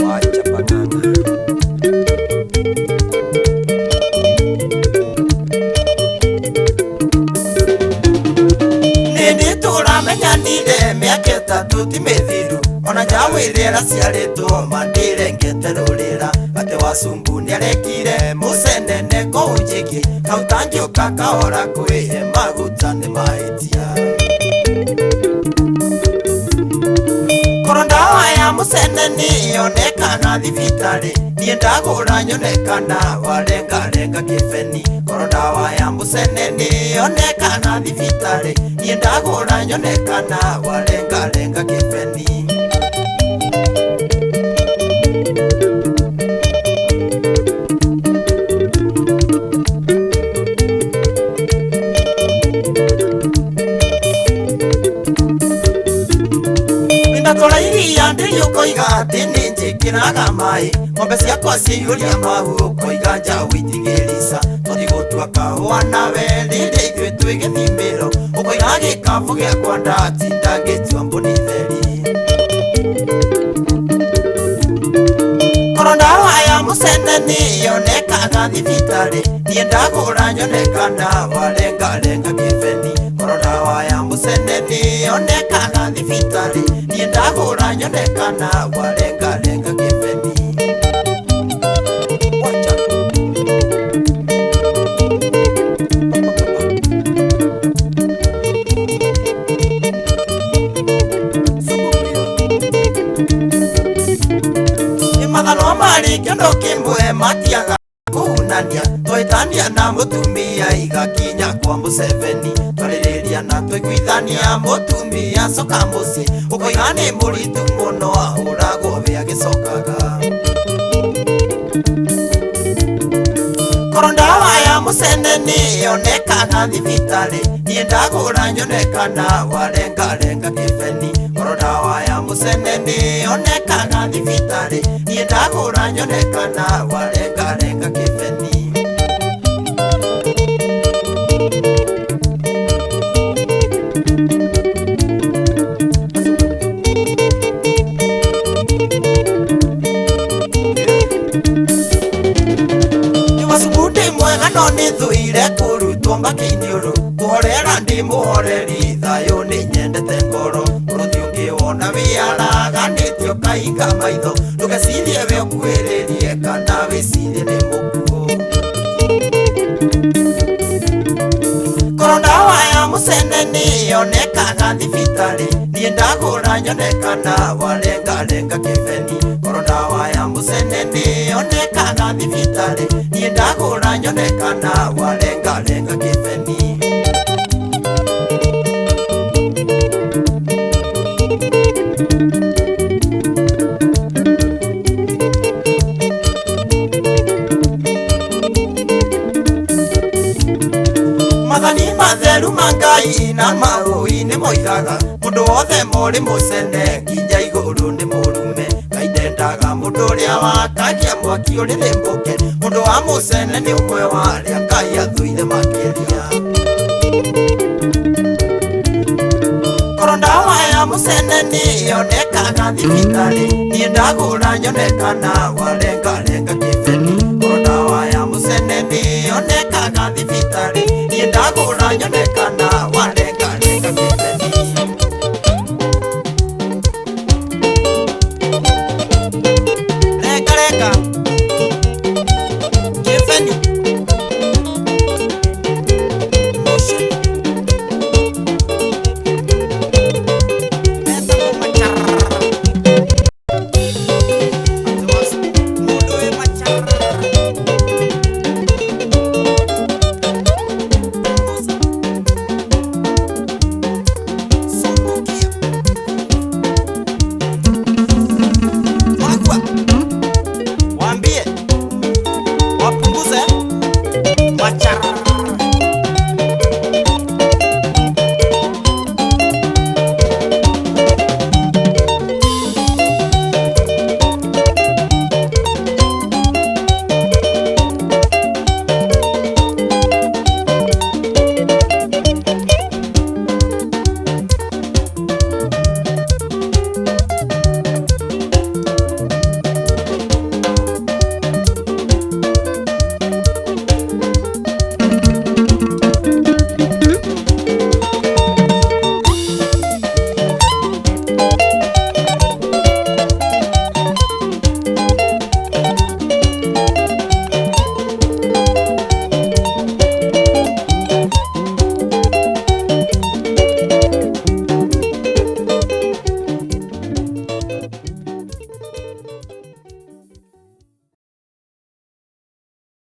Wacha banana. Nini turamenya nile miaka itatu ti mithiru, ona njawirira ciaritwo mandire ngeterurira ati Wasumbu niarekire musenene kuu njigi, kau tangiuka kahora kwihe maguta ni mahitia. Koro ndawa ya musenene yonekaga thibitari, nie ndagura nyonekana warengarenga kibeni. Koro ndawa ya musenene yonekaga thibitari, nie ndagura nyonekana warengarenga kibeni. Ndatola iria ndiyo koiga tini njikiraga mai, ng'ombe ciakwa ciyuria mahu koiga njaũ itigĩrisa, tũthi gũtua kahũa nawe rĩrĩa ithuĩ twĩ gĩthimĩro, ũkoiga gĩkabũ gĩakwa ndatinda ngĩtua mbũni theri. Koro ndawa ya musenene yonekaga thibitarĩ, nie ndagũra nyonekana warengarenga kĩbeni. Koro ndawa ya musenene yonekaga thibitarĩ, nie ndagũra nyonekana warengarenga kĩbeni. Mathano marĩ kĩndũ kĩmwe matiaga kũhunania, twĩtania na mũtumia igakinya kwa Museveni, twarĩrĩria na tũiguithania mũtumia coka mũciĩ, ũkoiga nĩ mũritũ mũno ahũragwo we agĩcokaga. Koro ndawa ya musenene yonekaga thibitarĩ, nie ndagũra nyonekana warengarenga kĩbeni. Koro ndawa ya musenene yonekaga thibitarĩ, nie ndagũra nyonekana warengarenga kĩbeni. Wasumbu ndĩ mwega no nĩthũire kũrutwo makĩiniũrũ, kũhorera ndĩ mũhoreri thayũ nĩ nyendete ngoro. Ũrũthi ũngĩ wona wĩaraganĩtio kahinga maitho, ndũgecirie we ũkuhĩrĩrie kana wĩcirie nĩ mũkuũ. Koro ndawa ya musenene yonekaga thibitarĩ, nie ndagũra nyonekana warengarenga kĩbeni. Koro ndawa ya musenene yonekaga thibitarĩ, nie ndagũra nyonekana warengarenga kĩbeni. Mathani matheru ma Ngai na maũi nĩ moigaga, mũndũ wothe mũrĩ mũcene nginya igũrũ nĩ mũrume. Ngai ndendaga mũndũ ũrĩa wakagia mwaki ũrĩ rĩmbũke, mũndũ wa mũcene nĩ ũmwe wa arĩa Ngai athũire makĩria. Koro ndawa ya musenene yonekaga thibitarĩ, nie ndagũra nyonekana warengarenga kĩbeni. Koro ndawa ya musenene yonekaga thibitarĩ, nie ndagũra nyonekana